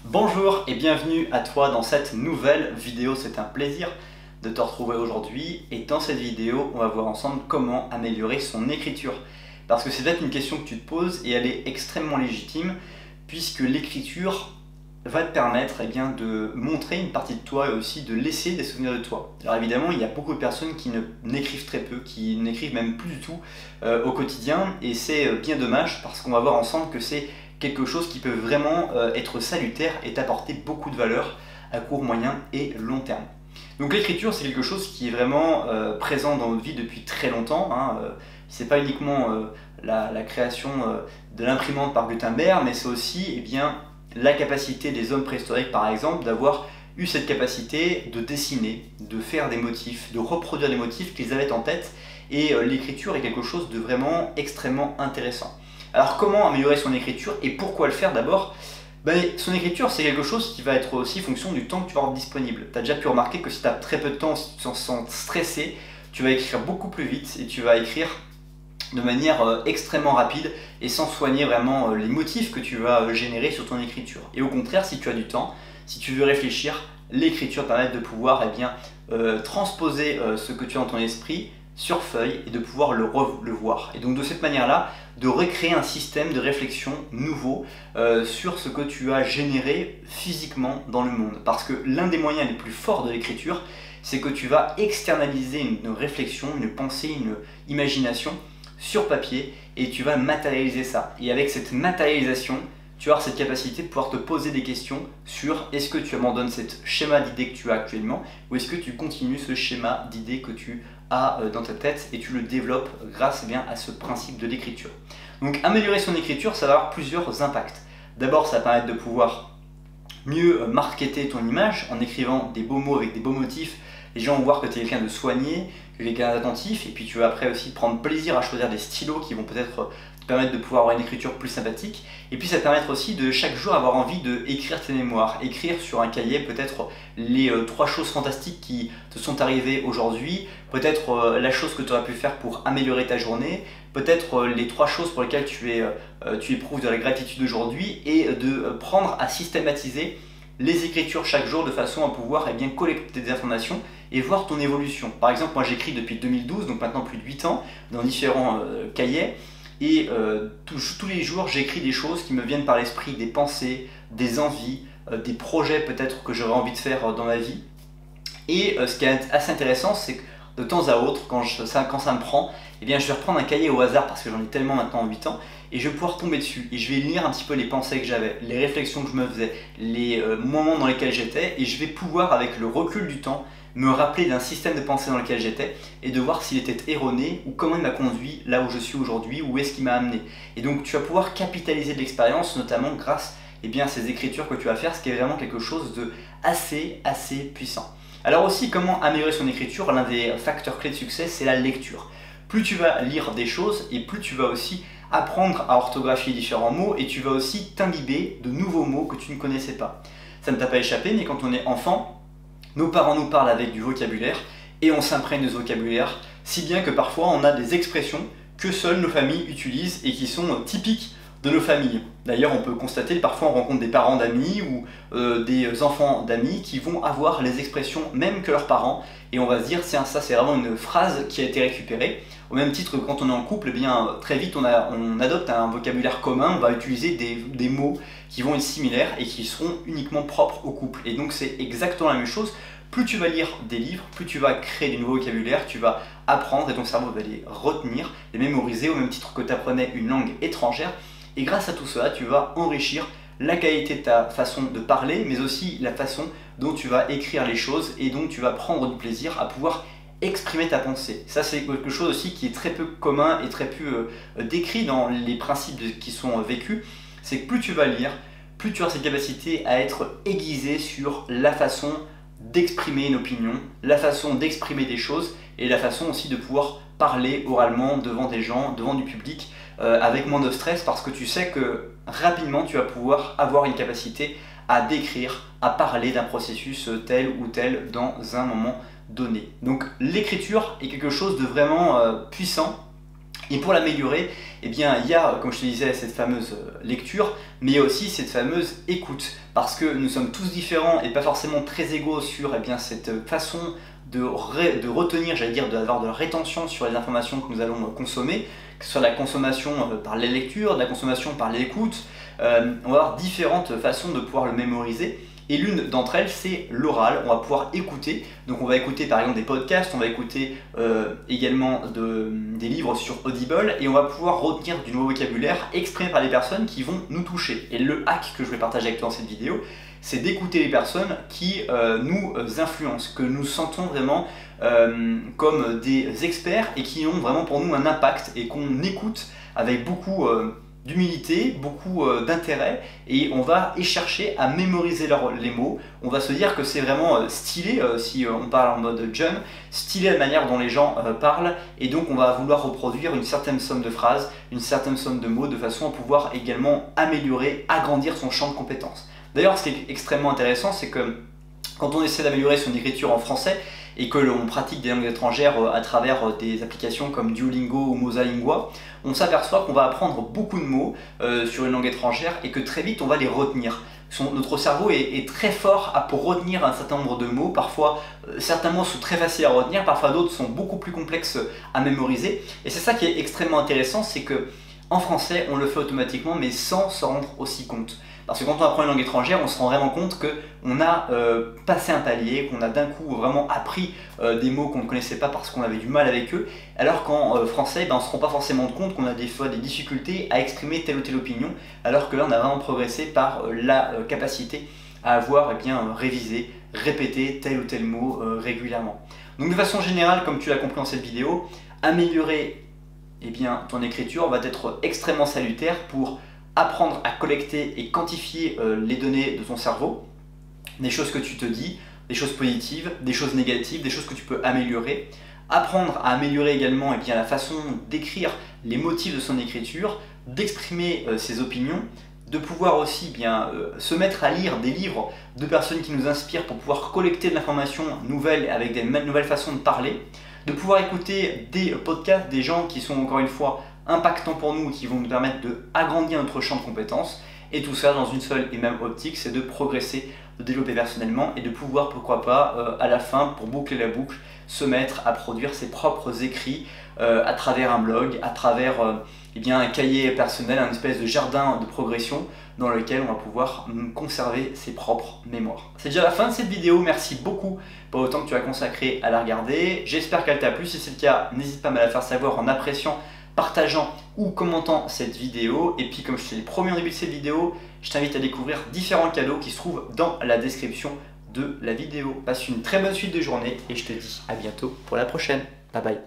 Bonjour et bienvenue à toi dans cette nouvelle vidéo. C'est un plaisir de te retrouver aujourd'hui et dans cette vidéo on va voir ensemble comment améliorer son écriture, parce que c'est peut-être une question que tu te poses et elle est extrêmement légitime, puisque l'écriture va te permettre de montrer une partie de toi et aussi de laisser des souvenirs de toi. Alors évidemment il y a beaucoup de personnes qui n'écrivent très peu, qui n'écrivent même plus du tout au quotidien, et c'est bien dommage parce qu'on va voir ensemble que c'est quelque chose qui peut vraiment être salutaire et t'apporter beaucoup de valeur à court, moyen et long terme. Donc l'écriture, c'est quelque chose qui est vraiment présent dans notre vie depuis très longtemps. C'est pas uniquement la création de l'imprimante par Gutenberg, mais c'est aussi la capacité des hommes préhistoriques, par exemple, d'avoir eu cette capacité de dessiner, de faire des motifs, de reproduire des motifs qu'ils avaient en tête. Et l'écriture est quelque chose de vraiment extrêmement intéressant. Alors comment améliorer son écriture et pourquoi le faire d'abord? Son écriture, c'est quelque chose qui va être aussi fonction du temps que tu vas avoir disponible. Tu as déjà pu remarquer que si tu as très peu de temps, si tu te sens stressé, tu vas écrire beaucoup plus vite et tu vas écrire de manière extrêmement rapide et sans soigner vraiment les motifs que tu vas générer sur ton écriture. Et au contraire, si tu as du temps, si tu veux réfléchir, l'écriture permet de pouvoir transposer ce que tu as dans ton esprit sur feuille et de pouvoir le voir. Et donc de cette manière-là, de recréer un système de réflexion nouveau sur ce que tu as généré physiquement dans le monde. Parce que l'un des moyens les plus forts de l'écriture, c'est que tu vas externaliser une réflexion, une pensée, une imagination sur papier et tu vas matérialiser ça. Et avec cette matérialisation, tu vas avoir cette capacité de pouvoir te poser des questions sur est-ce que tu abandonnes ce schéma d'idées que tu as actuellement ou est-ce que tu continues ce schéma d'idées que tu as dans ta tête et tu le développes grâce à ce principe de l'écriture. Donc améliorer son écriture, ça va avoir plusieurs impacts. D'abord, ça va permettre de pouvoir mieux marketer ton image en écrivant des beaux mots avec des beaux motifs. Les gens vont voir que tu es quelqu'un de soigné, que tu es quelqu'un d'attentif, et puis tu vas après aussi prendre plaisir à choisir des stylos qui vont peut-être te permettre de pouvoir avoir une écriture plus sympathique. Et puis ça te permettre aussi de chaque jour avoir envie d'écrire tes mémoires, écrire sur un cahier peut-être les 3 choses fantastiques qui te sont arrivées aujourd'hui, peut-être la chose que tu aurais pu faire pour améliorer ta journée, peut-être les 3 choses pour lesquelles tu éprouves de la gratitude aujourd'hui, et de prendre à systématiser les écritures chaque jour de façon à pouvoir collecter des informations et voir ton évolution. Par exemple, moi j'écris depuis 2012, donc maintenant plus de 8 ans, dans différents cahiers, et tous les jours j'écris des choses qui me viennent par l'esprit, des pensées, des envies, des projets peut-être que j'aurais envie de faire dans ma vie. Et ce qui est assez intéressant, c'est que de temps à autre, quand ça me prend, je vais reprendre un cahier au hasard parce que j'en ai tellement maintenant en 8 ans, et je vais pouvoir tomber dessus et je vais lire un petit peu les pensées que j'avais, les réflexions que je me faisais, les moments dans lesquels j'étais, et je vais pouvoir, avec le recul du temps, me rappeler d'un système de pensée dans lequel j'étais et de voir s'il était erroné ou comment il m'a conduit là où je suis aujourd'hui, où est-ce qu'il m'a amené. Et donc tu vas pouvoir capitaliser de l'expérience, notamment grâce à ces écritures que tu vas faire, ce qui est vraiment quelque chose de assez puissant. Alors aussi, comment améliorer son écriture? L'un des facteurs clés de succès, c'est la lecture. Plus tu vas lire des choses et plus tu vas aussi apprendre à orthographier différents mots, et tu vas aussi t'imbiber de nouveaux mots que tu ne connaissais pas. Ça ne t'a pas échappé, mais quand on est enfant, nos parents nous parlent avec du vocabulaire et on s'imprègne de ce vocabulaire, si bien que parfois on a des expressions que seules nos familles utilisent et qui sont typiques de nos familles. D'ailleurs, on peut constater que parfois on rencontre des parents d'amis ou des enfants d'amis qui vont avoir les expressions même que leurs parents, et on va se dire tiens, ça c'est vraiment une phrase qui a été récupérée. Au même titre que quand on est en couple, très vite on adopte un vocabulaire commun, on va utiliser des mots qui vont être similaires et qui seront uniquement propres au couple. Et donc c'est exactement la même chose. Plus tu vas lire des livres, plus tu vas créer des nouveaux vocabulaires, tu vas apprendre et ton cerveau va les retenir, les mémoriser au même titre que tu apprenais une langue étrangère. Et grâce à tout cela, tu vas enrichir la qualité de ta façon de parler, mais aussi la façon dont tu vas écrire les choses, et donc tu vas prendre du plaisir à pouvoir exprimer ta pensée. Ça, c'est quelque chose aussi qui est très peu commun et très peu décrit dans les principes qui sont vécus. C'est que plus tu vas lire, plus tu auras cette capacité à être aiguisé sur la façon d'exprimer une opinion, la façon d'exprimer des choses, et la façon aussi de pouvoir parler oralement devant des gens, devant du public, avec moins de stress, parce que tu sais que rapidement tu vas pouvoir avoir une capacité à décrire, à parler d'un processus tel ou tel dans un moment donné. Donc l'écriture est quelque chose de vraiment puissant Et pour l'améliorer, eh bien, il y a, comme je te disais, cette fameuse lecture, mais il y a aussi cette fameuse écoute. Parce que nous sommes tous différents et pas forcément très égaux sur cette façon de retenir, j'allais dire, d'avoir de la rétention sur les informations que nous allons consommer, que ce soit la consommation par les lectures, de la consommation par l'écoute. On va avoir différentes façons de pouvoir le mémoriser. Et l'une d'entre elles, c'est l'oral. On va pouvoir écouter. Donc on va écouter par exemple des podcasts, on va écouter également des livres sur Audible et on va pouvoir retenir du nouveau vocabulaire exprimé par les personnes qui vont nous toucher. Et le hack que je vais partager avec toi dans cette vidéo, c'est d'écouter les personnes qui nous influencent, que nous sentons vraiment comme des experts et qui ont vraiment pour nous un impact et qu'on écoute avec beaucoup d'humilité, beaucoup d'intérêt, et on va y chercher à mémoriser les mots. On va se dire que c'est vraiment stylé, si on parle en mode jeune, stylé la manière dont les gens parlent, et donc on va vouloir reproduire une certaine somme de phrases, une certaine somme de mots, de façon à pouvoir également améliorer, agrandir son champ de compétences. D'ailleurs, ce qui est extrêmement intéressant, c'est que quand on essaie d'améliorer son écriture en français, et que l'on pratique des langues étrangères à travers des applications comme Duolingo ou Mosalingua, on s'aperçoit qu'on va apprendre beaucoup de mots sur une langue étrangère et que très vite on va les retenir. Notre cerveau est très fort pour retenir un certain nombre de mots. Parfois, certains mots sont très faciles à retenir, parfois d'autres sont beaucoup plus complexes à mémoriser. Et c'est ça qui est extrêmement intéressant, c'est que en français, on le fait automatiquement, mais sans s'en rendre aussi compte. Parce que quand on apprend une langue étrangère, on se rend vraiment compte qu'on a passé un palier, qu'on a d'un coup vraiment appris des mots qu'on ne connaissait pas parce qu'on avait du mal avec eux, alors qu'en français, on ne se rend pas forcément compte qu'on a des fois des difficultés à exprimer telle ou telle opinion, alors que là, on a vraiment progressé par la capacité à avoir révisé, répété tel ou tel mot régulièrement. Donc de façon générale, comme tu l'as compris dans cette vidéo, améliorer ton écriture va être extrêmement salutaire pour apprendre à collecter et quantifier les données de ton cerveau, des choses que tu te dis, des choses positives, des choses négatives, des choses que tu peux améliorer. Apprendre à améliorer également la façon d'écrire les motifs de son écriture, d'exprimer ses opinions, de pouvoir aussi se mettre à lire des livres de personnes qui nous inspirent pour pouvoir collecter de l'information nouvelle avec des nouvelles façons de parler, de pouvoir écouter des podcasts, des gens qui sont encore une fois impactants pour nous, qui vont nous permettre d'agrandir notre champ de compétences, et tout ça dans une seule et même optique, c'est de progresser, de développer personnellement et de pouvoir, pourquoi pas, à la fin, pour boucler la boucle, se mettre à produire ses propres écrits à travers un blog, à travers un cahier personnel, un espèce de jardin de progression dans lequel on va pouvoir conserver ses propres mémoires. C'est déjà la fin de cette vidéo, merci beaucoup pour le temps que tu as consacré à la regarder. J'espère qu'elle t'a plu, si c'est le cas, n'hésite pas à me la faire savoir en appréciant, partageant ou commentant cette vidéo. Et puis comme je te l'ai promis en début de cette vidéo, je t'invite à découvrir différents cadeaux qui se trouvent dans la description de la vidéo. Passe une très bonne suite de journée et je te dis à bientôt pour la prochaine. Bye bye.